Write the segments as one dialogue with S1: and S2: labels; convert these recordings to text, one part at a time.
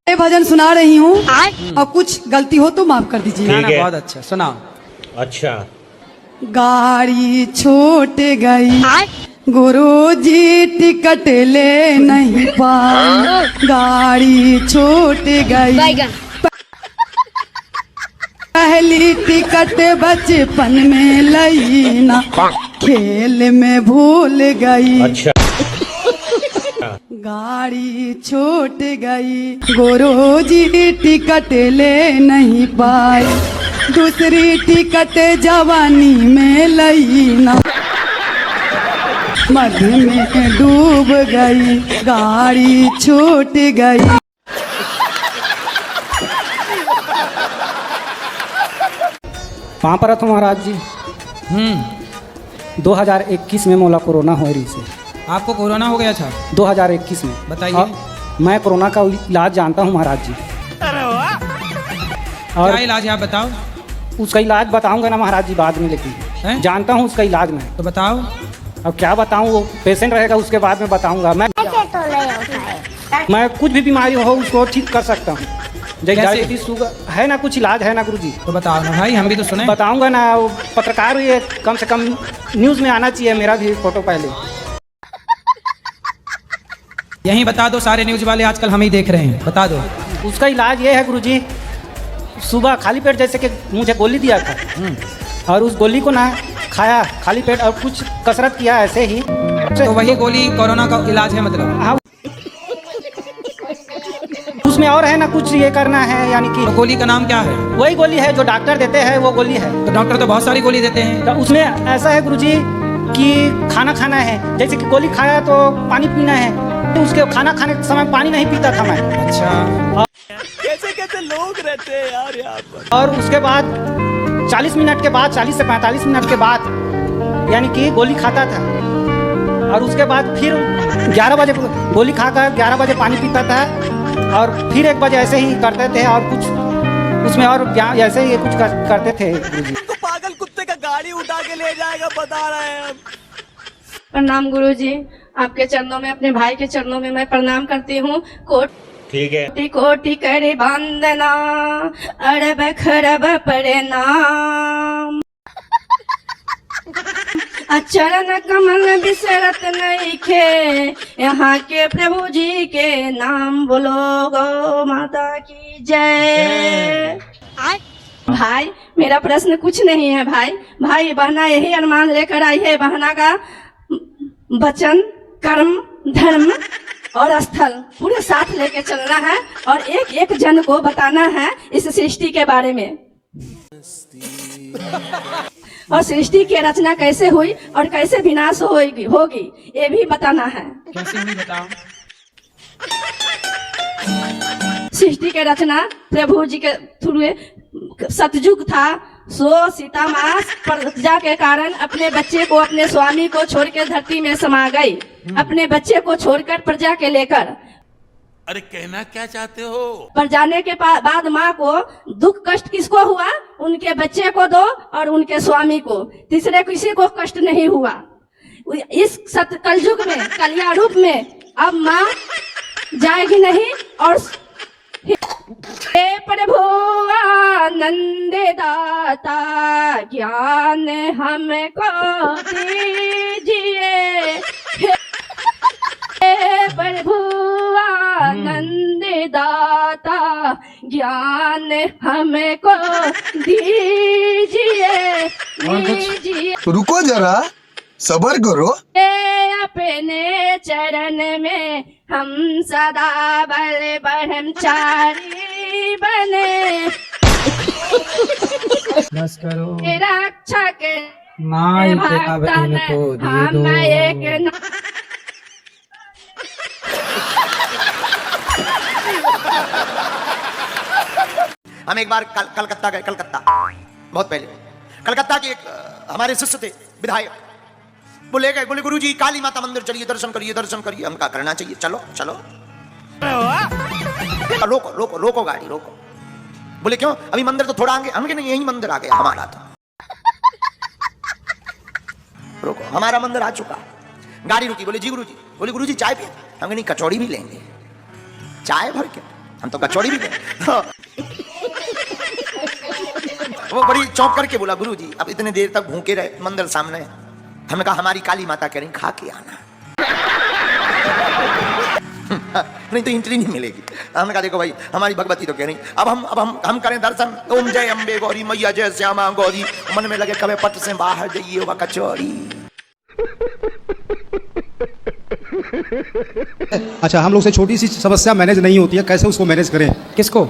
S1: ये भजन सुना रही हूँ और कुछ गलती हो तो माफ कर दीजिए।
S2: ना बहुत अच्छा सुनाओ।
S3: अच्छा।
S1: गाड़ी छूट गई गुरुजी टिकट ले नहीं पाई। गाड़ी छूट गई पहली टिकट बचपन में लई ना खेल में भूल गई।
S3: अच्छा।
S1: गाड़ी छूट गई गुरुजी टिकट ले नहीं पाई। दूसरी टिकट जवानी में लई ना मध में डूब गई। गाड़ी छूट गई।
S4: कहाँ पर था महाराज जी? 2021 में मोला कोरोना हो रही से।
S2: आपको कोरोना हो गया था
S4: 2021 में?
S2: बताइए।
S4: मैं कोरोना का इलाज जानता हूँ महाराज जी। और
S2: क्या इलाज है आप बताओ।
S4: उसका इलाज बताऊंगा ना महाराज जी बाद में, लेकिन
S2: हैं?
S4: जानता हूँ उसका इलाज मैं।
S2: तो बताओ।
S4: अब क्या बताऊँ, वो पेशेंट रहेगा उसके बाद में बताऊंगा। मैं कुछ भी बीमारी हो उसको ठीक कर सकता हूँ। जैसे डायबिटीज शुगर है ना, कुछ इलाज है ना गुरुजी?
S2: तो बताओ ना भाई, हम भी तो सुने।
S4: बताऊंगा ना, वो पत्रकार ये कम से कम न्यूज़ में आना चाहिए, मेरा भी फोटो पहले।
S2: यहीं बता दो, सारे न्यूज वाले आजकल हम ही देख रहे हैं, बता दो।
S4: उसका इलाज ये है गुरुजी, सुबह खाली पेट जैसे कि मुझे गोली दिया था और उस गोली को ना खाया खाली पेट और कुछ कसरत किया ऐसे ही,
S2: तो वही गोली कोरोना का इलाज है मतलब?
S4: हाँ। उसमें और है ना कुछ ये करना है, यानी कि
S2: तो गोली का नाम क्या है?
S4: वही गोली है जो डॉक्टर देते हैं, वो गोली है।
S2: तो डॉक्टर तो बहुत सारी गोली देते हैं।
S4: तो उसमें ऐसा है गुरुजी कि खाना खाना है, जैसे कि गोली खाया तो पानी पीना है, तो उसके खाना खाने के समय पानी नहीं पीता था मैं।
S2: अच्छा।
S3: कैसे कैसे लोग रहते हैं यार यहाँ पर।
S4: और उसके बाद 40 मिनट के बाद, 40 से 45 मिनट के बाद यानी कि गोली खाता था, और उसके बाद फिर 11 बजे गोली खाकर 11 बजे पानी पीता था, और फिर 1 बजे ऐसे ही करते थे, और कुछ उसमें और ऐसे ही कुछ करते थे।
S3: तो पागल कुत्ते का गाड़ी उठा के ले जाएगा, बता रहे हैं हम।
S5: प्रणाम गुरुजी, आपके चरणों में, अपने भाई के चरणों में मैं प्रणाम करती हूँ।
S3: ठीक है।
S5: कोटि कोटि करे वंदना, अरब खरब प्रणाम। चरण कमल बिसरत नहीं खे, यहाँ के प्रभु जी के नाम बोलो, गौ माता की जय। भाई मेरा प्रश्न कुछ नहीं है भाई। भाई बहना यही अरमान लेकर आई है, बहना का वचन कर्म धर्म और स्थल पूरे साथ लेके चलना है, और एक एक जन को बताना है इस सृष्टि के बारे में, और सृष्टि की रचना कैसे हुई और कैसे विनाश होगी ये भी बताना है।
S2: कैसे हुई बताओ।
S5: सृष्टि के रचना प्रभु जी के थ्रू सतयुग था, सो सीता माँ प्रजा के कारण अपने बच्चे को, अपने स्वामी को छोड़कर धरती में समा गई, अपने बच्चे को छोड़कर प्रजा के लेकर।
S6: अरे कहना क्या चाहते हो?
S5: पर जाने के बाद माँ को दुख कष्ट किसको हुआ? उनके बच्चे को दो और उनके स्वामी को, तीसरे किसी को कष्ट नहीं हुआ। इस कलयुग में, कलिया रूप में अब माँ जाएगी नहीं। और हे प्रभु आनंद दाता, ज्ञान हमको दीजिए। हे प्रभु आनंद दाता, ज्ञान हमको दीजिए दीजिए।
S7: रुको जरा, सबर करो।
S5: अपने चरण में हम सदा बल ब्रह्मचारी बने,
S2: बस करो।
S5: रक्षक
S2: माई के भक्तन को दे
S5: हम
S2: दो।
S5: एक
S8: हम एक बार कलकत्ता गए, कलकत्ता बहुत पहले। कलकत्ता के एक हमारे शिष्य थे विधायक, बोले गए, बोले गुरुजी काली माता मंदिर चलिए, दर्शन करिए दर्शन करिए। हम कहा करना चाहिए, चलो चलो। रोको रोको रोको गाड़ी रोको। बोले क्यों? अभी मंदिर तो थोड़ा आगे। हम कहे नहीं, यही मंदिर आ गया हमारा। तो रोको, हमारा मंदिर आ चुका। गाड़ी रुकी, बोले जी गुरुजी, बोले गुरुजी चाय पिए, हम नहीं कचौड़ी भी लेंगे, चाय भर के, हम तो कचौड़ी भी लेंगे। तो वो बड़ी चौंक करके बोला गुरुजी अब इतने देर तक भूखे रहे मंदिर सामने, हमने कहा हमारी काली माता कह रही खा के आना। नहीं तो एंट्री नहीं मिलेगी। हमने कहा देखो भाई हमारी भगवती तो कह रही अब हम करें दर्शन, ओम जय अम्बे गौरी मैया जय श्यामा गौरी, मन में लगे कभी पट से बाहर जाइए वह कचौड़ी।
S9: अच्छा, हम लोग से छोटी सी समस्या मैनेज नहीं होती है, कैसे उसको मैनेज करें?
S2: किसको?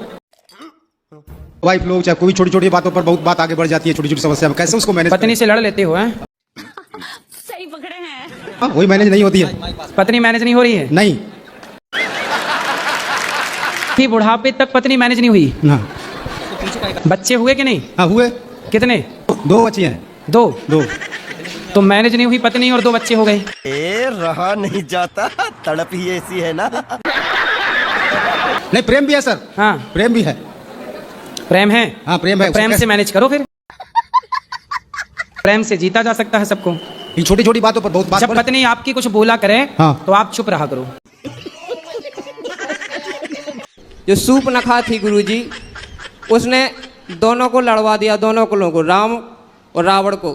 S9: वाइफ लोग चाहे कोई छोटी छोटी बातों पर बहुत बात आगे बढ़ जाती है, छोटी छोटी समस्या में कैसे उसको मैनेज
S2: पत्नी से लड़ लेते हो हैं?
S5: सही पकड़े हैं।
S9: हाँ, वही मैनेज नहीं होती है।
S2: पत्नी मैनेज नहीं हो रही है?
S9: नहीं,
S2: फिर बुढ़ापे तक पत्नी मैनेज नहीं हुई?
S9: ना।
S2: बच्चे हुए कि नहीं?
S9: हाँ हुए,
S2: कितने?
S9: 2 बच्चे हैं।
S2: दो। तो मैनेज नहीं हुई पत्नी और 2 बच्चे हो गए।
S3: रहा नहीं जाता, तड़प ही ऐसी है ना।
S9: नहीं, प्रेम भी है सर।
S2: हाँ,
S9: प्रेम भी है।
S2: प्रेम है?
S9: हाँ प्रेम है।
S2: तो प्रेम से मैनेज करो फिर। प्रेम से जीता जा सकता है सबको।
S9: ये छोटी छोटी बातों पर बहुत बात
S2: जब पत्नी आपकी कुछ बोला करे
S9: हाँ,
S2: तो आप चुप रहा करो।
S10: जो सूप नखा थी गुरुजी, उसने दोनों को लड़वा दिया, दोनों कुलों को, राम और रावण को।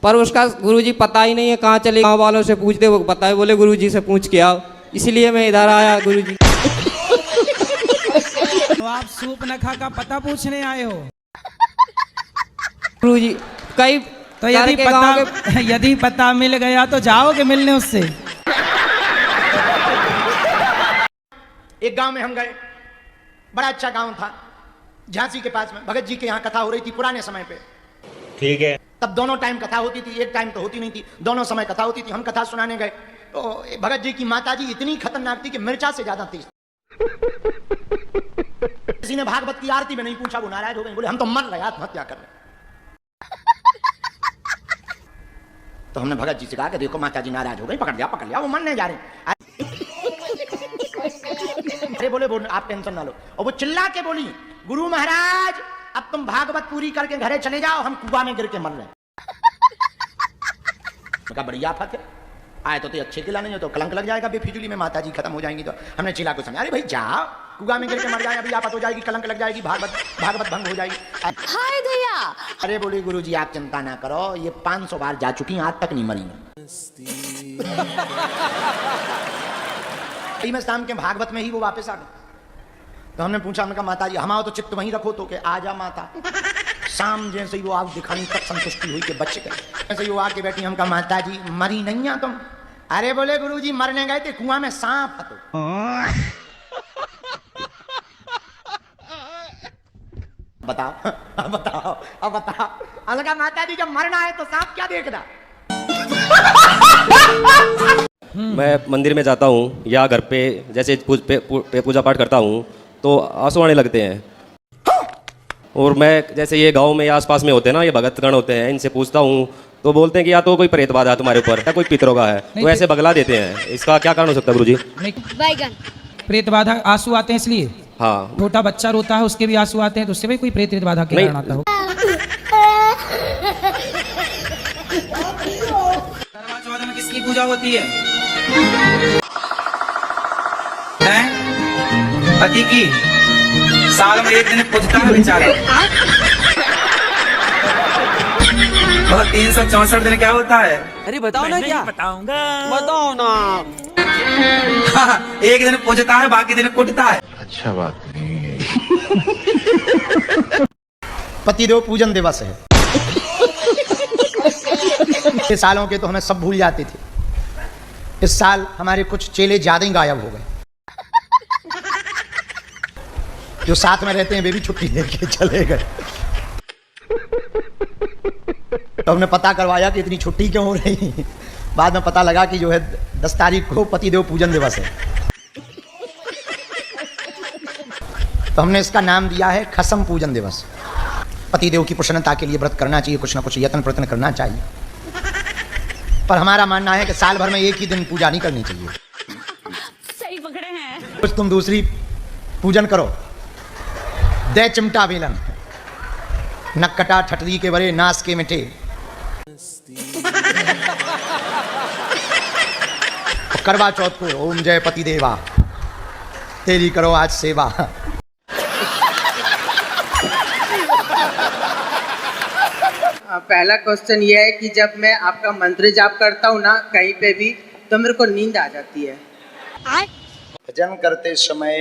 S10: पर उसका गुरुजी पता ही नहीं है कहाँ चले। गाँव वालों से पूछते, वो बताए, बोले गुरुजी से पूछ के आओ, इसलिए मैं इधर आया गुरुजी।
S2: तो आप सूप नखा का पता पूछने आए हो?
S10: गुरुजी कई
S2: तो यदि पता मिल गया तो जाओगे मिलने उससे?
S8: एक गांव में हम गए, बड़ा अच्छा गांव था, झांसी के पास में। भगत जी के यहाँ कथा हो रही थी पुराने समय पे। ठीक है। तब दोनों टाइम कथा होती थी, एक टाइम तो होती नहीं थी, दोनों समय कथा होती थी। हम कथा सुनाने गए तो भगत जी की माता जी इतनी खतरनाक थी कि मिर्चा से ज्यादा तेज। किसी ने भागवत की आरती में नहीं पूछा, वो नाराज हो गए, बोले हम तो मर रहे, आत्महत्या कर रहे। तो हमने भगत जी से कहा कि देखो माता जी नाराज हो गई, पकड़ लिया, वो मरने जा रहे। अरे बोले आप टेंशन ना लो। और वो चिल्ला के बोली, गुरु महाराज अब तुम भागवत पूरी करके घरे चले जाओ, हम कुआं में गिर के मर रहे। कहा बढ़िया फत है, आए तो अच्छे किला नहीं हो तो कलंक लग जाएगा, बेफिजुली में माता जी खत्म हो जाएंगी। तो हमने चिल्ला को समझा, अरे भाई जाओ, कुआं में गिर के मर जाए, अभी आफत हो जाएगी, कलंक लग जाएगी, भागवत भंग हो जाएगी।
S5: हाय भैया।
S8: अरे बोले गुरुजी आप चिंता ना करो, ये 500 बार जा चुकी, आज तक नहीं मरी। में शाम के भागवत में ही वो वापस आ गए। तो हमने पूछा, हमने कहा माता जी हमारा तो चित्त वहीं रखो, तो के आ जा माता। शाम जैसे ही वो आग दिखानी तक संतुष्टि हुई कि बच गए। जैसे ही वो आके बैठी, हम कहा माता जी मरी नहीं है तुम? अरे बोले गुरुजी मरने गए थे, कुआं में सांप था। तो बताओ। अब कहा माता जी जब मरना है तो सांप क्या देखना।
S11: मैं मंदिर में जाता हूँ या घर पे जैसे पूजा पाठ करता हूँ तो आंसू आने लगते हैं। और मैं जैसे ये गांव में आसपास में होते हैं ना, ये भगतगण होते हैं, इनसे पूछता हूँ तो बोलते हैं कि या तो कोई प्रेत बाधा है तुम्हारे ऊपर या कोई पितरों का है, तो ऐसे बगला देते हैं। इसका क्या कारण हो सकता है गुरुजी?
S5: बैगन।
S2: प्रेत बाधा आंसू आते हैं इसलिए?
S11: हाँ।
S2: छोटा बच्चा रोता है उसके भी आंसू आते हैं, तो उससे भी कोई प्रेत बाधा के कारण आता हो? करवा चौथ में किसकी पूजा होती है? पति की। साल में एक दिन पूजता है बेचारा। और 364 दिन क्या होता है? अरे बताओ ना। क्या बताऊंगा? बताओ ना। एक दिन पूजता है, बाकी दिन कुटता है।
S7: अच्छा बात नहीं।
S8: पतिदेव पूजन दिवस है। सालों के तो हमें सब भूल जाते थे। इस साल हमारे कुछ चेले ज्यादा ही गायब हो गए। जो साथ में रहते हैं वे भी छुट्टी लेके चले गए। तो हमने पता करवाया कि इतनी छुट्टी क्यों हो रही। बाद में पता लगा कि जो है 10 तारीख को पतिदेव पूजन दिवस है। तो हमने इसका नाम दिया है खसम पूजन दिवस। पतिदेव की प्रसन्नता के लिए व्रत करना चाहिए, कुछ ना कुछ यत्न प्रयत्न करना चाहिए। पर हमारा मानना है कि साल भर में एक ही दिन पूजा नहीं करनी चाहिए।
S5: सही पकड़े हैं।
S8: कुछ तुम दूसरी पूजन करो। दे चिमटा बेलन, नक्कटा ठटरी के बड़े नास के मिटे। करवा चौथ को ओम जय पति देवा, तेरी करो आज सेवा।
S4: पहला क्वेश्चन ये है कि जब मैं आपका मंत्र जाप करता हूँ ना कहीं पे भी, तो मेरे को नींद आ जाती है।
S8: भजन करते समय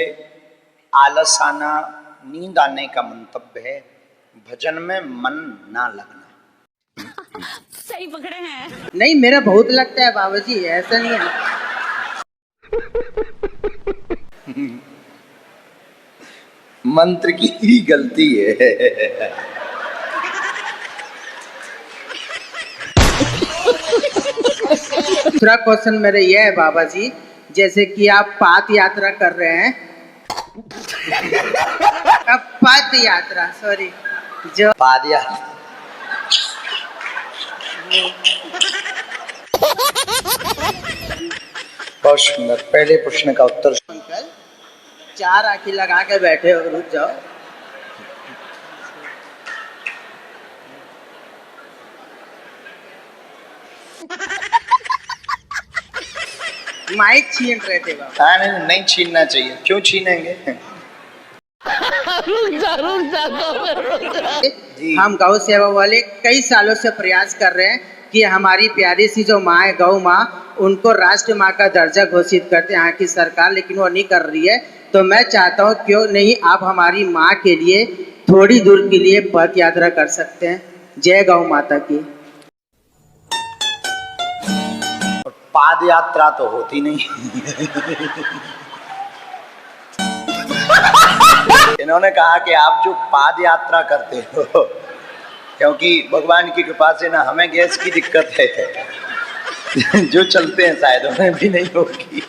S8: आलस आना, नींद आने का मंतव्य है, भजन में मन ना लगना।
S5: सही पकड़े हैं।
S4: नहीं, मेरा बहुत लगता है बाबा जी, ऐसा नहीं है।
S8: मंत्र की ही गलती है।
S4: दूसरा क्वेश्चन मेरा ये है बाबा जी, जैसे कि आप पाद यात्रा कर रहे हैं, पद यात्रा, सॉरी, जो
S8: पाद यात्रा, बहुत सुंदर। पहले प्रश्न का उत्तर।
S4: अंकल, 4 आंखें लगा के बैठे हो, रुक जाओ। माइक छीन रहे थे बाबा।
S8: नहीं छीनना चाहिए, क्यों छीनेंगे?
S4: हम गौ सेवा वाले कई सालों से प्रयास कर रहे हैं कि हमारी प्यारी सी जो माँ है, गौ माँ, उनको राष्ट्र माँ का दर्जा घोषित करते हैं यहाँ की सरकार, लेकिन वो नहीं कर रही है। तो मैं चाहता हूँ क्यों नहीं आप हमारी माँ के लिए थोड़ी दूर के लिए पद यात्रा कर सकते हैं। जय गौ माता की।
S8: पाद यात्रा तो होती नहीं। इन्होंने कहा कि आप जो पाद यात्रा करते हो, क्योंकि भगवान की कृपा से ना हमें गैस की दिक्कत है, जो चलते हैं शायद उन्हें भी नहीं होगी।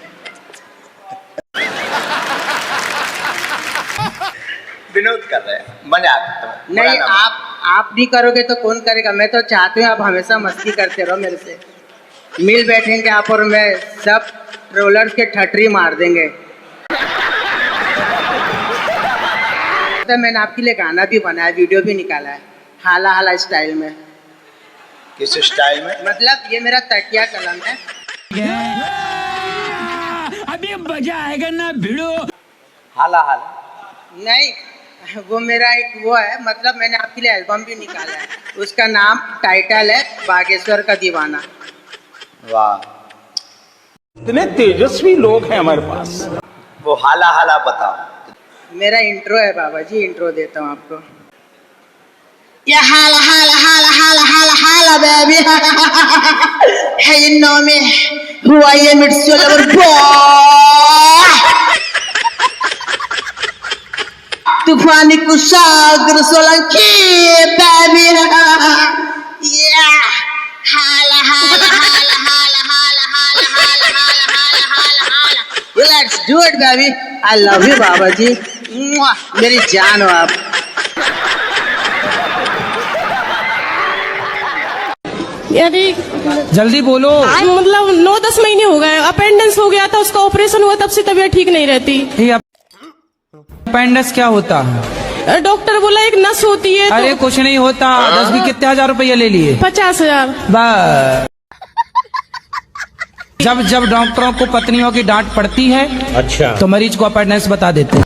S8: विनोद कर रहे हैं, मजाक।
S4: नहीं, आप नहीं करोगे तो कौन करेगा? मैं तो चाहती हूँ आप हमेशा मस्ती करते रहो मेरे से। मिल बैठेंगे आप और मैं, सब ट्रोलर्स के ठटरी मार देंगे। तो मैंने आपके लिए गाना भी बनाया, वीडियो भी निकाला है, हाला हाला स्टाइल में।
S8: किस स्टाइल में?
S4: मतलब ये मेरा तकिया कलम है।
S3: अभी मजा आएगा ना भिड़ो।
S8: हाला हाला
S4: नहीं, वो मेरा एक वो है, मतलब मैंने आपके लिए एल्बम भी निकाला है, उसका नाम टाइटल है बागेश्वर का दीवाना।
S8: वाह,
S3: इतने तेजस्वी लोग हैं हमारे पास।
S8: वो हाला हाला बताओ।
S4: मेरा इंट्रो है बाबा जी, इंट्रो देता हूँ आपको। या हाला हाला हाला हाला हाला हाला baby, hey you know me, who I am, it's your lover boy, तूफानी कुशाग्र सोलंकी बेबी, yeah, हाला हाला हाला हाला हाला हाला हाला हाला हाला हाला, let's do it baby, I love you बाबा जी, मेरी जान हो आप।
S5: यानी
S10: जल्दी बोलो।
S5: मतलब 9-10 महीने हो गए, अपेंडिक्स हो गया था, उसका ऑपरेशन हुआ, तब से तबीयत ठीक नहीं रहती।
S10: अपेंडिक्स क्या होता है?
S5: डॉक्टर बोला एक नस होती है।
S10: अरे कुछ नहीं होता, 10 भी कितने हजार रुपये ले लिए?
S5: 50,000।
S10: बस जब डॉक्टरों को पत्नियों की डांट पड़ती है, अच्छा, तो मरीज को अपेंडिक्स बता देते हैं।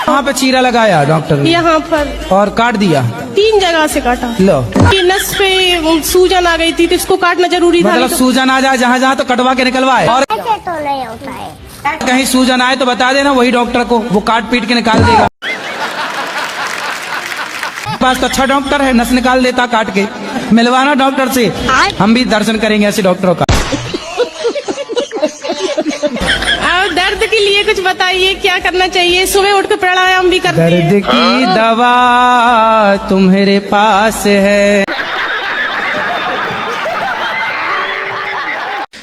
S10: वहाँ पे चीरा लगाया डॉक्टर ने,
S5: यहाँ पर,
S10: और काट दिया।
S5: 3 जगह से काटा।
S10: लो,
S5: कि नस पे सूजन आ गई थी, तो इसको काटना जरूरी था।
S10: मतलब सूजन आ जाए जहाँ जहाँ तो कटवा के निकलवाए, और
S5: तो नहीं होता है।
S10: कहीं सूजन आए तो बता देना वही डॉक्टर को, वो काट पीट के निकाल देगा। पास तो अच्छा डॉक्टर है, नस निकाल देता काट के। मिलवाना डॉक्टर से, हम भी दर्शन करेंगे ऐसे डॉक्टरों का।
S5: दर्द के लिए कुछ बताइए, क्या करना चाहिए? सुबह उठ के प्राणायाम भी करते हैं।
S10: दर्द की दवा तुम्हारे पास है।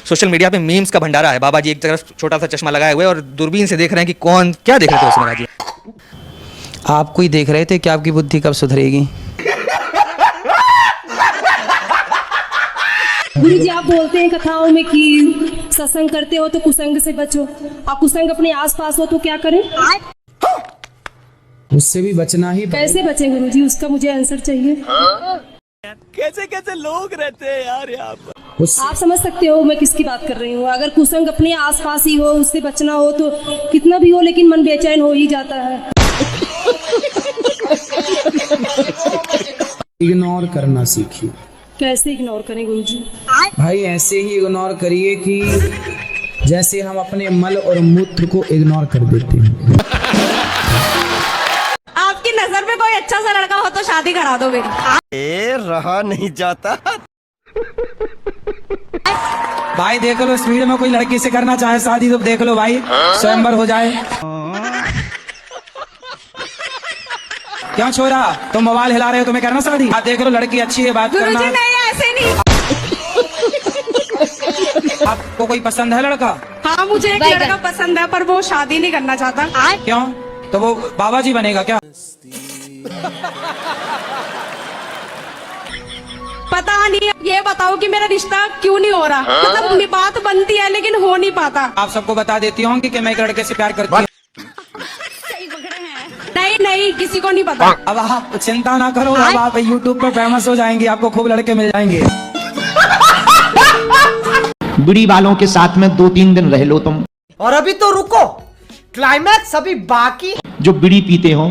S12: सोशल मीडिया पे मीम्स का भंडारा है। बाबा जी एक तरफ छोटा सा चश्मा लगाए हुए और दूरबीन से देख रहे हैं कि कौन क्या देख रहे थे उसमें। जी
S10: आपको ही देख रहे थे कि आपकी बुद्धि कब सुधरेगी।
S5: गुरु जी, आप बोलते हैं कथाओं में कि सत्संग करते हो तो कुसंग से बचो, और कुसंग अपने आसपास हो तो क्या करें?
S10: उससे भी बचना ही।
S5: कैसे बचें गुरु जी, उसका मुझे आंसर चाहिए।
S3: कैसे कैसे लोग रहते हैं यार यहाँ पर।
S5: आप समझ सकते हो मैं किसकी बात कर रही हूँ। अगर कुसंग अपने आसपास ही हो, उससे बचना हो तो कितना भी हो, लेकिन मन बेचैन हो ही जाता है।
S3: इग्नोर करना सीखिए।
S5: कैसे इग्नोर करें गुरुजी?
S3: भाई ऐसे ही इग्नोर करिए कि जैसे हम अपने मल और मूत्र को इग्नोर कर देते हैं।
S5: आपकी नजर में कोई अच्छा सा लड़का हो तो शादी करा दो मेरी।
S3: रहा नहीं जाता।
S2: भाई देख लो, स्पीड में कोई लड़की से करना चाहे शादी तो देख लो भाई, स्वयंवर हो जाए। क्यों छोरा, तुम मोबाइल हिला रहे हो, तुम्हें करना शादी? आप देख लो लड़की अच्छी है, बात करना।
S5: नहीं, ऐसे नहीं।
S2: आपको कोई पसंद है लड़का?
S5: हाँ, मुझे एक लड़का पसंद है, पर वो शादी नहीं करना चाहता।
S2: क्यों? तो वो बाबा जी बनेगा क्या?
S5: पता नहीं। ये बताओ कि मेरा रिश्ता क्यों नहीं हो रहा? मतलब बात बनती है लेकिन हो नहीं पाता।
S2: आप सबको बता देती हूँ कि मैं एक लड़के से प्यार करती हूँ।
S5: नहीं, किसी को नहीं पता।
S2: अब आप चिंता ना करो, अब आप यूट्यूब पे फेमस हो जाएंगे, आपको खूब लड़के मिल जाएंगे।
S9: बीड़ी वालों के साथ में 2-3 दिन रह लो तुम।
S3: और अभी तो रुको, क्लाइमैक्स अभी बाकी।
S9: जो बीड़ी पीते हो,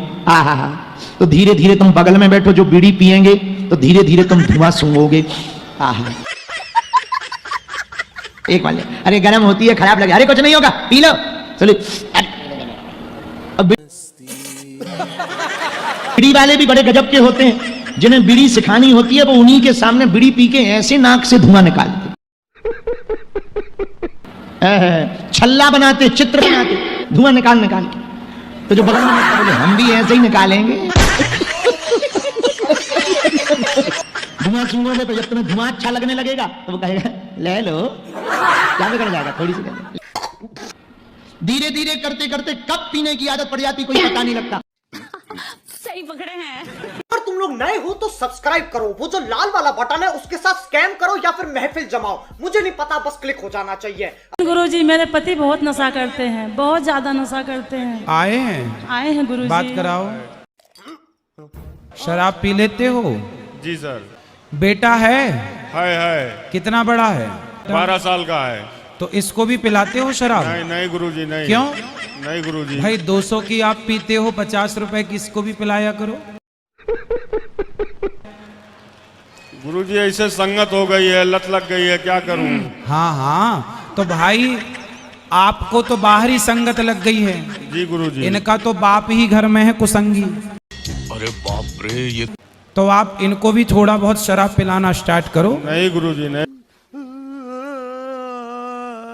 S9: तो धीरे धीरे तुम बगल में बैठो, जो बीड़ी पिएंगे तो धीरे धीरे तुम धुआं सूंघोगे। एक वाले, अरे गर्म होती है, खराब लगे, अरे कुछ नहीं होगा, पी लो, चलो। बीड़ी वाले भी बड़े गजब के होते हैं, जिन्हें बीड़ी सिखानी होती है वो उन्हीं के सामने बीड़ी पी के ऐसे नाक से धुआं निकालते, छल्ला बनाते, चित्र बनाते, धुआं निकाल के। तो जो बगल में बोले हम भी ऐसे ही निकालेंगे। धुआं सूंघोगे तो जब तुम्हें धुआं अच्छा लगने लगेगा तो वो कहेगा ले लो, क्या बिगड़ जाएगा, थोड़ी सी। धीरे धीरे करते करते कब पीने की आदत पड़ जाती कोई पता नहीं लगता।
S5: सही पकड़े हैं।
S3: अगर तुम लोग नए हो तो सब्सक्राइब करो, वो जो लाल वाला बटन है उसके साथ स्कैम करो या फिर महफिल जमाओ, मुझे नहीं पता, बस क्लिक हो जाना चाहिए।
S5: गुरुजी, मेरे पति बहुत नशा करते हैं, बहुत ज्यादा नशा करते हैं।
S2: आए हैं
S5: गुरुजी।
S2: बात कराओ। शराब पी लेते हो?
S6: जी सर।
S2: बेटा है?
S6: है।
S2: कितना बड़ा है?
S6: 12 साल का है।
S2: तो इसको भी पिलाते हो शराब?
S6: नहीं गुरुजी, नहीं।
S2: क्यों?
S6: नहीं गुरुजी।
S2: भाई 200 की आप पीते हो, 50 रुपए की इसको भी पिलाया करो।
S6: गुरुजी ऐसे संगत हो गई है, लत लग गई है, क्या करूं?
S2: हाँ, तो भाई आपको तो बाहरी संगत लग गई है।
S6: जी गुरुजी।
S2: इनका तो बाप ही घर में है कुसंगी।
S6: अरे बाप रे, ये
S2: तो आप इनको भी थोड़ा बहुत शराब पिलाना स्टार्ट करो।
S6: नहीं गुरुजी, नहीं।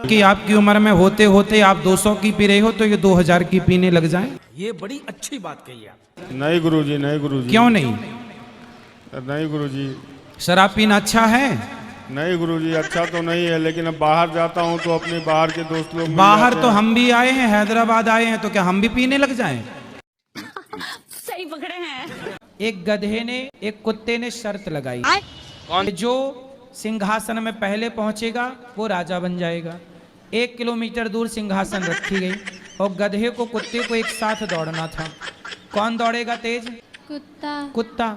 S2: कि आपकी उम्र में होते होते आप 200 की पी रहे हो तो ये 2000 की पीने लग जाएं।
S3: ये बड़ी अच्छी बात कही आप।
S6: नहीं गुरुजी, नहीं गुरुजी।
S2: क्यों नहीं?
S6: नहीं गुरुजी।
S2: शराब पीना अच्छा है?
S6: नहीं गुरुजी, अच्छा तो नहीं है, लेकिन अब बाहर जाता हूँ तो अपने बाहर के दोस्त लोग
S2: बाहर तो हम भी आए हैं, हैदराबाद आए हैं, तो क्या हम भी पीने लग जाएं?
S5: सही पकड़े हैं।
S2: एक गधे ने एक कुत्ते ने शर्त लगाई, जो सिंहासन में पहले पहुंचेगा वो राजा बन जाएगा। 1 किलोमीटर दूर सिंहासन रखी गई और गधे को कुत्ते को एक साथ दौड़ना था। कौन दौड़ेगा तेज? कुत्ता।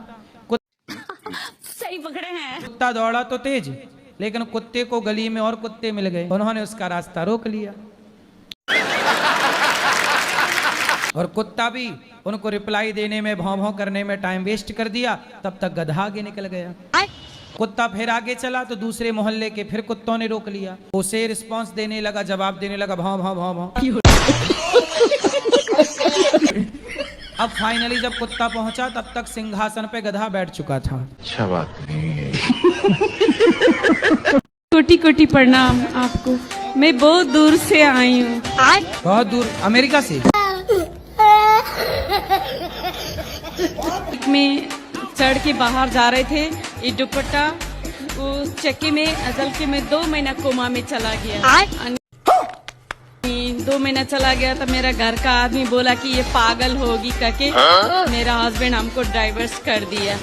S5: सही पकड़े हैं।
S2: कुत्ता दौड़ा तो तेज, लेकिन कुत्ते को गली में और कुत्ते मिल गए, उन्होंने उसका रास्ता रोक लिया और कुत्ता भी उनको रिप्लाई देने में, भौं भौं करने में टाइम वेस्ट कर दिया। तब तक गधा आगे निकल गया। कुत्ता फिर आगे चला तो दूसरे मोहल्ले के फिर कुत्तों ने रोक लिया, उसे रिस्पांस देने लगा, जवाब देने लगा, भौं भौं भौं भौं। अब फाइनली जब कुत्ता पहुंचा तब तक सिंहासन पे गधा बैठ चुका था।
S6: अच्छा बात नहीं है।
S5: कोटि कोटि प्रणाम आपको, मैं बहुत दूर से आई हूँ।
S2: बहुत दूर? अमेरिका से?
S5: में चढ़ के बाहर जा रहे थे, ये दुपट्टा वो चक्के में अजल के में 2 महीना कोमा में चला गया। 2 महीना चला गया तो मेरा घर का आदमी बोला कि ये पागल होगी करके मेरा हस्बैंड हमको डाइवर्स कर दिया।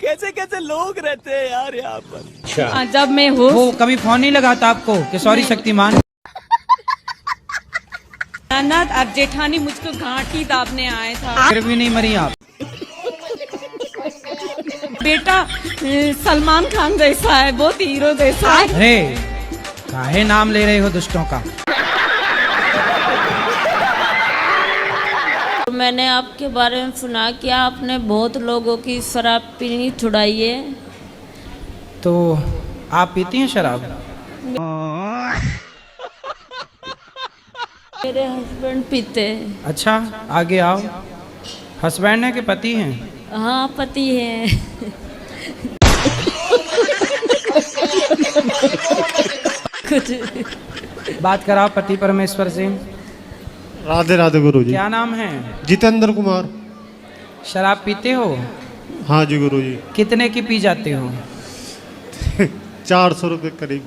S3: कैसे कैसे लोग रहते हैं यार यहाँ पर।
S5: जब मैं
S2: वो कभी फोन नहीं लगाता आपको कि सॉरी शक्तिमान?
S5: ननद और जेठानी मुझको घाटी दाबने आए था।
S2: फिर भी नहीं मरी आप?
S5: बेटा सलमान खान जैसा है, बहुत हीरो जैसा है।
S2: अरे काहे नाम ले रहे हो दुष्टों का?
S5: मैंने आपके बारे में सुना कि आपने बहुत लोगों की शराब पीनी छुड़ाई है।
S2: तो आप पीती हैं शराब?
S5: मेरे हस्बैंड पीते हैं।
S2: अच्छा आगे आओ। हस्बैंड है कि पति हैं?
S5: हाँ पति है। कुछ
S2: बात कराओ पति परमेश्वर से।
S6: राधे राधे गुरुजी।
S2: क्या नाम है?
S6: जितेंद्र कुमार।
S2: शराब पीते हो?
S6: हाँ जी गुरुजी।
S2: कितने की पी जाते हो?
S6: 400 रुपये करीब।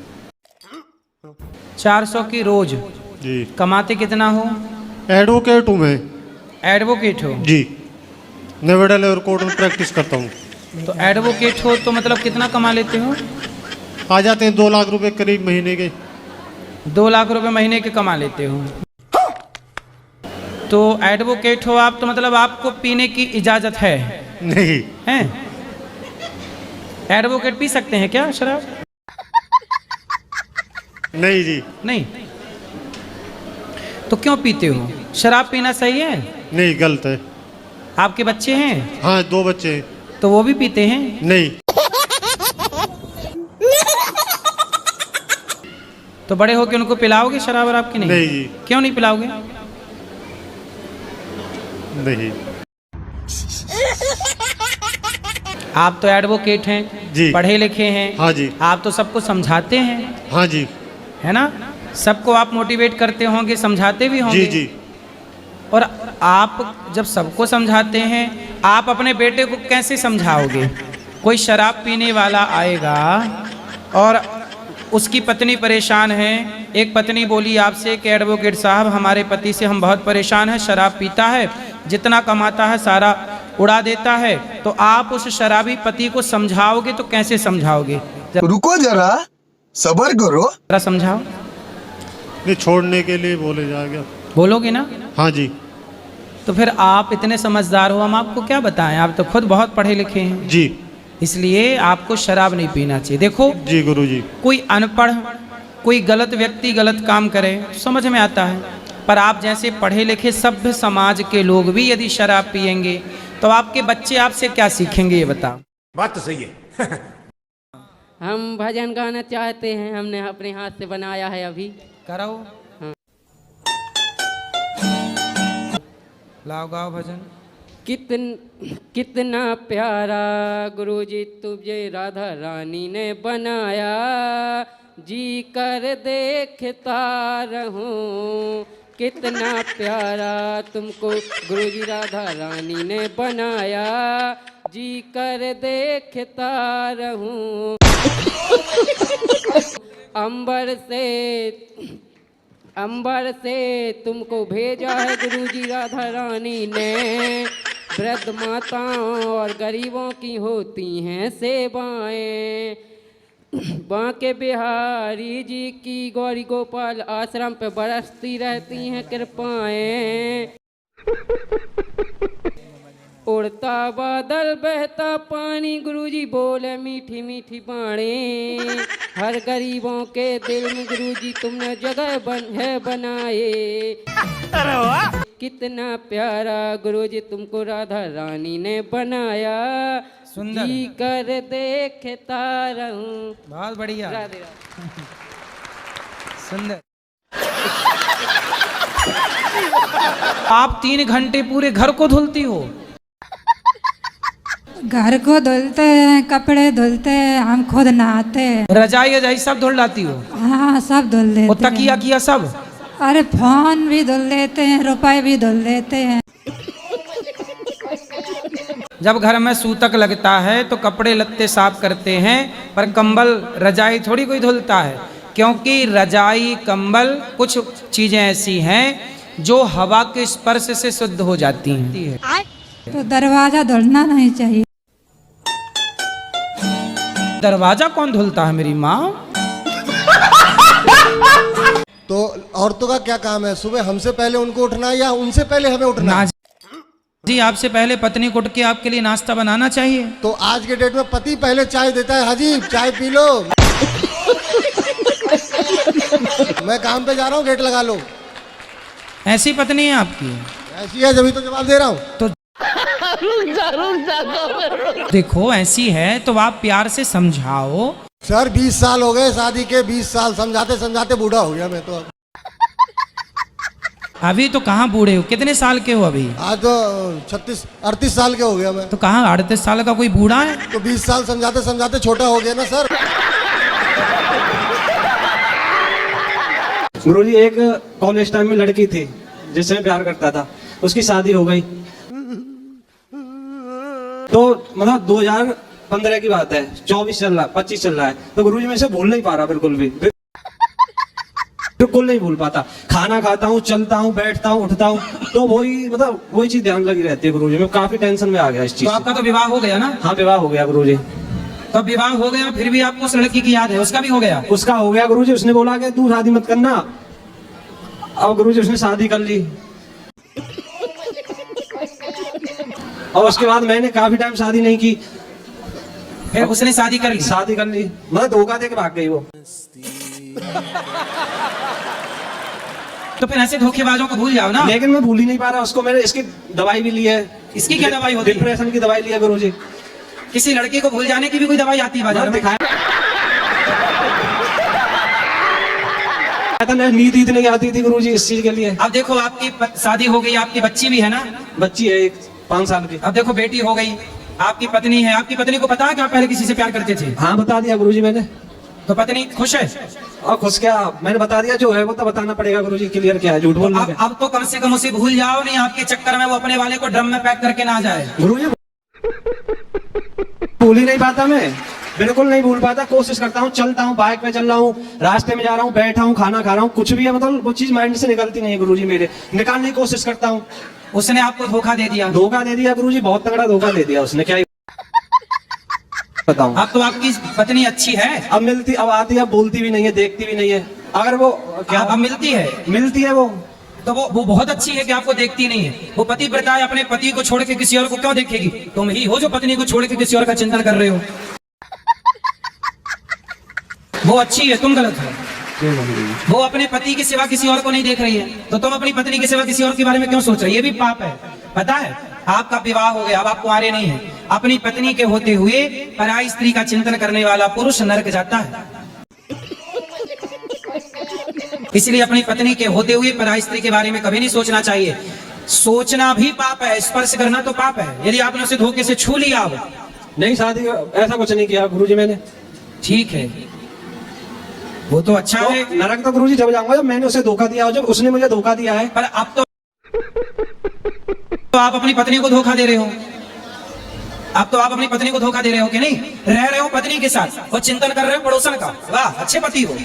S2: 400 की रोज?
S6: जी।
S2: कमाते कितना हो?
S6: एडवोकेट हूँ मैं।
S2: एडवोकेट हो?
S6: जी, नोएडा लेवल कोर्ट में प्रैक्टिस करता हूँ।
S2: तो एडवोकेट हो तो मतलब कितना कमा लेते हो?
S6: आ जाते हैं 2 लाख रुपए करीब महीने के।
S2: 2 लाख रुपए महीने के कमा लेते हो? तो एडवोकेट हो आप, तो मतलब आपको पीने की इजाजत है?
S6: नहीं
S2: हैं? एडवोकेट पी सकते हैं क्या शराब?
S6: नहीं जी।
S2: नहीं। तो क्यों पीते हो? शराब पीना सही है?
S6: नहीं, गलत है।
S2: आपके बच्चे हैं?
S6: हाँ 2 बच्चे हैं।
S2: तो वो भी पीते हैं?
S6: नहीं।
S2: तो बड़े होके उनको पिलाओगे शराब और आपकी नहीं?
S6: नहीं जी।
S2: क्यों नहीं पिलाओगे?
S6: नहीं।
S2: आप तो एडवोकेट हैं
S6: जी,
S2: पढ़े लिखे हैं।
S6: हाँ जी।
S2: आप तो सबको समझाते हैं,
S6: हाँ जी।
S2: है ना? सबको आप मोटिवेट करते होंगे, समझाते भी होंगे।
S6: जी जी।
S2: और आप जब सबको समझाते हैं, आप अपने बेटे को कैसे समझाओगे? कोई शराब पीने वाला आएगा और उसकी पत्नी परेशान है। एक पत्नी बोली आपसे कि एडवोकेट साहब हमारे पति से हम बहुत परेशान हैं, शराब पीता है, जितना कमाता है सारा उड़ा देता है। तो आप उस शराबी पति को समझाओगे तो कैसे समझाओगे?
S7: रुको जरा, सब्र करो।
S2: जरा समझाओ।
S6: नहीं, छोड़ने के लिए बोले जाएगा।
S2: बोलोगे ना?
S6: हाँ जी।
S2: तो फिर आप इतने समझदार हो, हम आपको क्या बताएं? आप तो खुद बहुत पढ़े लिखे हैं।
S6: जी।
S2: इसलिए आपको शराब नहीं पीना चाहिए। देखो
S6: जी गुरुजी।
S2: कोई अनपढ़, कोई गलत व्यक्ति गलत काम करे समझ में आता है, पर आप जैसे पढ़े लिखे सभ्य समाज के लोग भी यदि शराब पिएंगे तो आपके बच्चे आपसे क्या सीखेंगे ये बताओ?
S8: बात तो सही है।
S10: हम भजन गाना चाहते हैं, हमने अपने हाथ से बनाया है अभी।
S2: कराओ। हाँ। लाओ गाओ भजन।
S10: कितना प्यारा गुरुजी तुझे राधा रानी ने बनाया, जी कर देखता रहूं। कितना प्यारा तुमको गुरुजी राधा रानी ने बनाया, जी कर देखता रहूं। अंबर से तुमको भेजा है गुरुजी राधा रानी ने। वृद्ध माताओं और गरीबों की होती हैं सेवाएं। बांके बिहारी जी की गौरी गोपाल आश्रम पे बरसती रहती हैं कृपाएं। उड़ता बादल बहता पानी गुरुजी बोले मीठी मीठी बाणें। हर गरीबों के दिल में गुरुजी तुमने जगह बनाए। कितना प्यारा गुरुजी तुमको राधा रानी ने बनाया,
S2: सुंदर
S10: जी कर देखता रहूं।
S2: बहुत बढ़िया।
S10: राधे राधे।
S2: सुंदर। आप 3 घंटे पूरे घर को धुलती हो?
S1: घर को धुलते हैं, कपड़े धुलते हैं, हम खुद नहाते हैं।
S2: रजाई रजाई सब धुल लाती हो?
S1: हाँ सब धुल
S2: और
S1: लेते
S2: तकिया
S1: हैं।
S2: किया सब?
S1: अरे फोन भी धुल लेते हैं, रुपए भी धुल लेते हैं।
S2: जब घर में सूतक लगता है तो कपड़े लत्ते साफ करते हैं, पर कंबल रजाई थोड़ी कोई धुलता है, क्योंकि रजाई कंबल कुछ चीजें ऐसी हैं जो हवा के स्पर्श से शुद्ध हो जाती हैं।
S1: तो दरवाजा धुलना नहीं चाहिए।
S2: दरवाजा कौन धुलता है मेरी माँ?
S13: तो औरतों का क्या काम है? सुबह हमसे पहले उनको उठना या उनसे पहले हमें उठना?
S2: जी आपसे पहले पत्नी को उठ के आपके लिए नाश्ता बनाना चाहिए।
S7: तो आज के डेट में पति पहले चाय देता है। हाजी चाय पी लो। मैं काम पे जा रहा हूँ, गेट लगा लो।
S2: ऐसी पत्नी है आपकी?
S7: ऐसी है, जब तो जवाब दे रहा हूँ।
S2: तो देखो ऐसी है तो आप प्यार से समझाओ।
S7: सर 20 साल हो गए शादी के, 20 साल समझाते समझाते बूढ़ा हो गया मैं तो। अब
S2: अभी तो कहाँ बूढ़े हो, कितने साल के हो अभी?
S7: आज तो 38 साल के हो गया मैं।
S2: तो कहाँ 38 साल का कोई बूढ़ा है?
S7: तो 20 साल समझाते समझाते छोटा हो गया ना सर।
S4: गुरुजी एक कॉलेज टाइम में लड़की थी जिससे मैं प्यार करता था, उसकी शादी हो गई। तो मतलब 2015 की बात है, 24 चल रहा, 25 चल रहा है। तो गुरुजी मैं इसे भूल नहीं पा रहा, बिल्कुल नहीं भूल पाता। खाना खाता हूँ, चलता हूँ, बैठता हूँ, उठता हूँ, तो वही चीज ध्यान लगी रहती है गुरुजी। मैं काफी टेंशन में आ गया इस चीज।
S2: तो आपका तो विवाह हो गया ना?
S4: हाँ विवाह हो गया गुरुजी।
S2: तो विवाह हो गया फिर भी आपको उस लड़की की याद है? उसका भी हो गया?
S4: उसका हो गया गुरुजी। उसने बोला कि तू शादी मत करना। अब गुरुजी उसने शादी कर ली और उसके बाद मैंने काफी टाइम शादी नहीं की।
S2: फिर उसने शादी कर ली?
S4: शादी कर ली, मतलब धोखा दे के भाग गई वो।
S2: तो फिर ऐसे धोखेबाजों को भूल जाओ ना।
S4: लेकिन मैं भूल ही नहीं पा रहा उसको। मैंने इसकी दवाई भी ली है।
S2: इसकी क्या दवाई होती है?
S4: डिप्रेशन की दवाई ली है गुरुजी।
S2: किसी लड़के को भूल जाने की भी कोई दवाई आती है बाजार में?
S4: नींद नहीं आती थी गुरुजी इस चीज के लिए।
S2: अब देखो आपकी शादी हो गई, आपकी बच्ची भी है ना?
S4: बच्ची है एक 5 साल की।
S2: अब देखो बेटी हो गई, आपकी पत्नी है। आपकी पत्नी को पता है कि आप पहले किसी से प्यार करते थे?
S4: हाँ बता दिया गुरुजी मैंने।
S2: तो पत्नी खुश है?
S4: और खुश क्या, मैंने बता दिया। जो है वो तो बताना पड़ेगा गुरुजी, क्लियर क्या है, झूठ बोलना है।
S2: अब तो कम से कम उसे भूल जाओ, नहीं आपके चक्कर में वो अपने वाले को ड्रम में पैक करके ना आ जाए।
S4: गुरुजी भूल ही नहीं पाता मैं, बिल्कुल नहीं भूल पाता। कोशिश करता हूँ, चलता हूँ, बाइक पे चल रहा हूँ, रास्ते में जा रहा हूँ, बैठा हूँ, खाना खा रहा हूँ, कुछ भी है, मतलब वो चीज माइंड से निकलती नहीं है गुरुजी मेरे। निकालने की कोशिश करता हूँ।
S2: उसने आपको धोखा दे दिया?
S4: धोखा दे दिया गुरुजी, बहुत तगड़ा धोखा दे दिया उसने। क्या बताऊं।
S2: अब तो आपकी पत्नी अच्छी है?
S4: अब मिलती, अब आती है, बोलती भी नहीं है, देखती भी नहीं है। अगर वो क्या
S2: अब मिलती है?
S4: मिलती है वो
S2: तो वो बहुत अच्छी है कि आपको देखती नहीं है। वो पतिव्रता है, अपने पति को छोड़ के किसी और को क्यों देखेगी? तुम ही हो जो पत्नी को छोड़ के किसी और का चिंतन कर रहे हो। वो अच्छी है, तुम गलत हो। वो अपने पति के सिवा किसी और को नहीं देख रही है, तो तुम अपनी पत्नी के सिवा किसी और के बारे में क्यों सोच रही है? ये भी पाप है, पता है? आपका विवाह हो गया, अब आप कुंवारे नहीं है। अपनी पत्नी के होते हुए पराई स्त्री का चिंतन करने वाला पुरुष नरक जाता है। इसलिए अपनी पत्नी के होते हुए पराई स्त्री के बारे में कभी नहीं सोचना चाहिए। सोचना भी पाप है, स्पर्श करना तो पाप है। यदि आपने उसे धोखे से छू लिया हो।
S4: नहीं शादी ऐसा कुछ नहीं किया गुरुजी मैंने।
S2: ठीक है, वो तो अच्छा है।
S4: नरक तो गुरुजी जब जाऊंगा जब मैंने उसे धोखा दिया हो, जब उसने मुझे धोखा दिया है।
S2: पर अब तो आप अपनी पत्नी को धोखा दे रहे हो। अब तो आप अपनी पत्नी को धोखा दे रहे हो कि नहीं? रह रहे हो पत्नी के साथ और चिंतन कर रहे हो पड़ोसन का। वाह, अच्छे पति हो।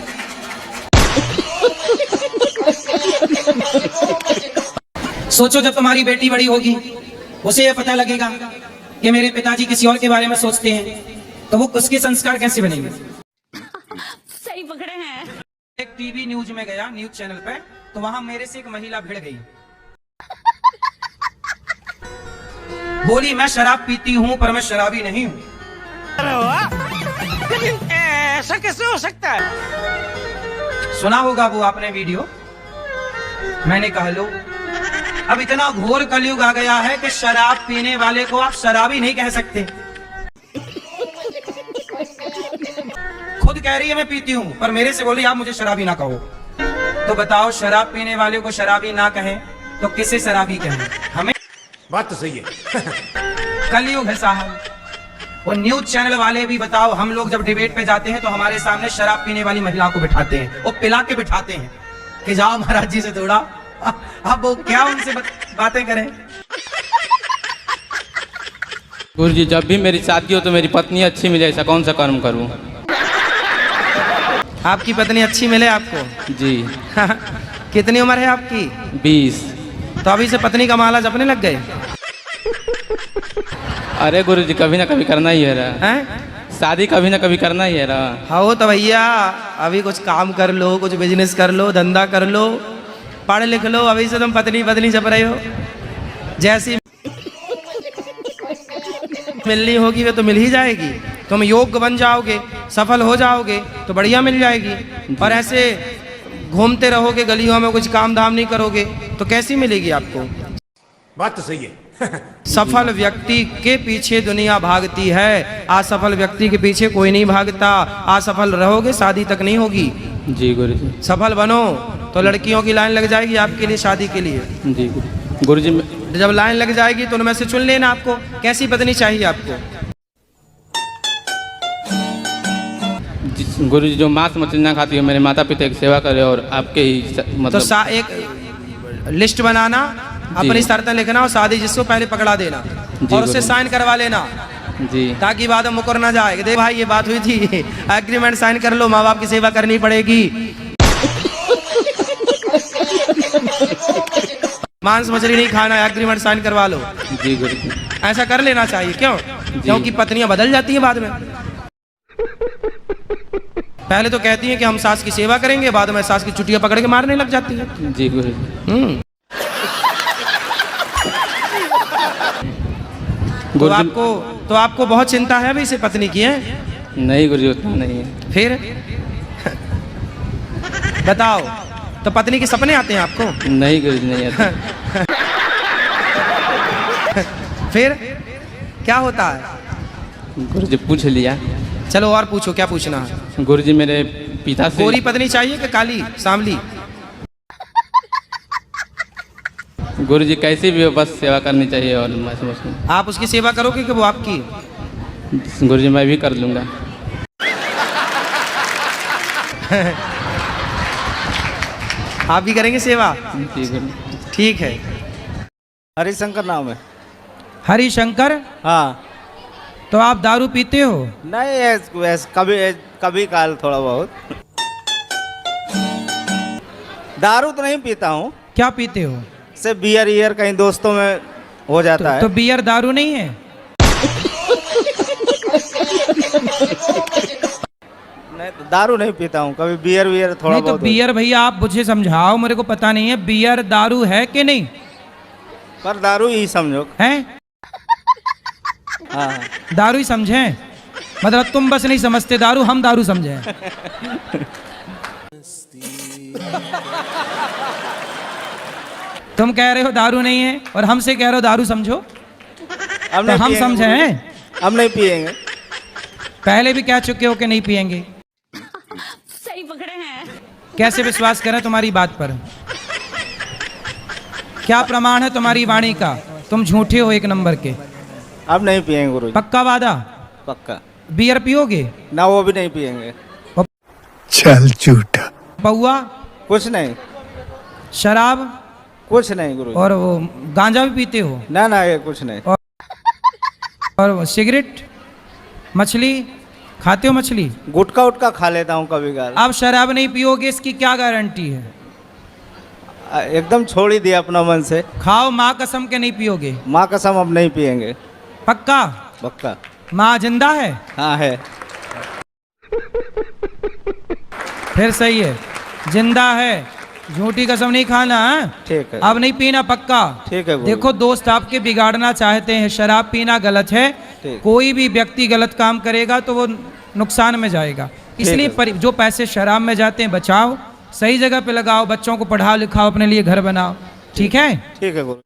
S2: सोचो जब तुम्हारी बेटी बड़ी होगी, उसे यह पता लगेगा कि मेरे पिताजी किसी और के बारे में सोचते हैं, तो वो उसके संस्कार कैसे बनेंगे?
S5: सही पकड़े हैं।
S2: एक टीवी न्यूज में गया, न्यूज चैनल पे, तो वहां मेरे से एक महिला भिड़ गई। बोली मैं शराब पीती हूं पर मैं शराबी नहीं हूं।
S9: ऐसा कैसे हो सकता है?
S2: सुना होगा वो आपने वीडियो। मैंने कहा लो, अब इतना घोर कलयुग आ गया है कि शराब पीने वाले को आप शराबी नहीं कह सकते। खुद कह रही है मैं पीती हूं, पर मेरे से बोली आप मुझे शराबी ना कहो। तो बताओ, शराब पीने वाले को शराबी ना कहें तो किसे शराबी कहें? हमें।
S7: बात तो सही है।
S2: कलयुग है साहब। वो न्यूज चैनल वाले भी बताओ, हम लोग जब डिबेट पे जाते हैं तो हमारे सामने शराब पीने वाली महिला को बिठाते हैं, वो पिला के बिठाते हैं कि जाओ महाराज जी से थोड़ा। अब वो क्या उनसे बातें करें?
S10: गुरुजी जब भी मेरी शादी हो तो मेरी पत्नी अच्छी मिले, ऐसा कौन सा कर्म करूं?
S2: आपकी पत्नी अच्छी मिले आपको?
S10: जी।
S2: कितनी उम्र है आपकी?
S10: 20।
S2: तो अभी से पत्नी का माला जपने लग गए?
S10: अरे गुरुजी कभी ना कभी करना ही है रहा
S2: हैं?
S10: शादी कभी ना कभी करना ही है रहा।
S2: हाँ तो भैया अभी कुछ काम कर लो, कुछ बिजनेस कर लो, धंधा कर लो, पढ़ लिख लो। अभी से तुम पत्नी पत्नी जप रहे हो। जैसी मिलनी होगी वे तो मिल ही जाएगी। तुम योग्य बन जाओगे, सफल हो जाओगे तो बढ़िया मिल जाएगी। और ऐसे घूमते रहोगे गलियों में, कुछ काम धाम नहीं करोगे तो कैसी मिलेगी आपको?
S6: बात तो सही है।
S2: सफल व्यक्ति के पीछे दुनिया भागती है, असफल व्यक्ति के पीछे कोई नहीं भागता। असफल रहोगे शादी तक नहीं होगी।
S10: जी गुरु जी।
S2: सफल बनो तो लड़कियों की लाइन लग जाएगी आपके लिए शादी के लिए।
S10: जी गुरु जी।
S2: जब लाइन लग जाएगी तो उनमें से चुन लेना आपको कैसी पत्नी चाहिए आपको।
S10: गुरु जी जो मांस मछली ना खाती हो, मेरे माता पिता की सेवा करे और आपके ही मतलब
S2: तो एक लिस्ट बनाना, अपनी शर्तें लिखना और शादी जिसको पहले पकड़ा देना और उससे साइन करवा लेना
S10: जी,
S2: ताकि बाद में मुकर ना जाए। देख भाई ये बात हुई थी, एग्रीमेंट साइन कर लो, माँ बाप की सेवा करनी पड़ेगी, मांस मछली नहीं खाना, एग्रीमेंट साइन करवा लो।
S10: जी गुरु जी।
S2: ऐसा कर लेना चाहिए। क्यों? क्योंकि पत्नियां बदल जाती हैं बाद में। पहले तो कहती हैं कि हम सास की सेवा करेंगे, बाद में सास की चुटियां पकड़ के मारने लग जाती है।
S10: जी गुरु जी।
S2: तो आपको बहुत चिंता है अभी इसे पत्नी की है?
S10: नहीं गुरु जी उतना नहीं है।
S2: फिर बताओ, तो पत्नी के सपने आते हैं आपको?
S10: नहीं गुरु जी नहीं आते।
S2: फिर क्या होता है?
S10: गुरु जी पूछ लिया।
S2: चलो और पूछो, क्या पूछना है?
S10: गुरु जी मेरे पिता से
S2: गोरी पत्नी चाहिए कि काली सांवली?
S10: गुरु जी कैसी भी हो बस सेवा करनी चाहिए। और मैं समझता
S2: आप उसकी सेवा करोगे कि वो आपकी?
S10: गुरु जी मैं भी कर लूँगा।
S2: आप भी करेंगे सेवा?
S10: जी गुरु।
S2: ठीक है।
S4: हरिशंकर नाम है।
S2: हरिशंकर?
S4: हाँ।
S2: तो आप दारू पीते हो?
S4: नहीं, कभी कभी काल थोड़ा बहुत। दारू तो नहीं पीता हूँ।
S2: क्या पीते हो?
S4: से बियर ईयर कहीं दोस्तों में हो जाता है।
S2: तो बियर दारू नहीं है?
S4: नहीं तो दारू नहीं पीता हूँ, कभी बियर वियर थोड़ा
S2: नहीं
S4: बहुत।
S2: तो बियर भैया आप मुझे समझाओ, मेरे को पता नहीं है बियर दारू है कि नहीं।
S4: पर दारू ही समझो।
S2: हैं?
S4: हाँ।
S2: दारू ही समझे, मतलब तुम बस नहीं समझते दारू, हम दारू समझे। तुम कह रहे हो दारू नहीं है और हमसे कह रहे हो दारू समझो,
S4: अब
S2: तो हम समझे हैं।
S4: हम नहीं पिएंगे।
S2: पहले भी कह चुके हो कि नहीं पिएंगे।
S5: सही पकड़े हैं।
S2: कैसे विश्वास करें तुम्हारी बात पर? क्या प्रमाण है तुम्हारी वाणी का? तुम झूठे हो एक नंबर के।
S4: अब नहीं पिएंगे गुरु।
S2: पक्का वादा?
S4: पक्का।
S2: बियर पियोगे?
S4: ना वो भी नहीं पिएंगे।
S7: चल झूठा।
S2: पौआ?
S4: कुछ नहीं।
S2: शराब?
S4: कुछ नहीं गुरु।
S2: और वो गांजा भी पीते हो?
S4: ना ना ये कुछ नहीं।
S2: और सिगरेट? मछली खाते हो? मछली
S4: गुटखा उटका खा लेता हूँ कभी कभार।
S2: अब शराब नहीं पियोगे इसकी क्या गारंटी है?
S4: एकदम छोड़ ही दिया अपना मन से।
S2: खाओ माँ कसम के नहीं पियोगे?
S4: माँ कसम अब नहीं पिएंगे।
S2: पक्का?
S4: पक्का।
S2: माँ जिंदा है?
S4: हाँ है।
S2: फिर सही है, जिंदा है, झूठी कसम नहीं खाना है।
S4: ठीक है।
S2: अब नहीं पीना पक्का?
S4: ठीक है।
S2: देखो दोस्त आपके बिगाड़ना चाहते हैं, शराब पीना गलत है। कोई भी व्यक्ति गलत काम करेगा तो वो नुकसान में जाएगा, इसलिए जो पैसे शराब में जाते हैं बचाओ, सही जगह पे लगाओ, बच्चों को पढ़ाओ लिखाओ, अपने लिए घर बनाओ। ठीक है?
S4: ठीक है गुरु।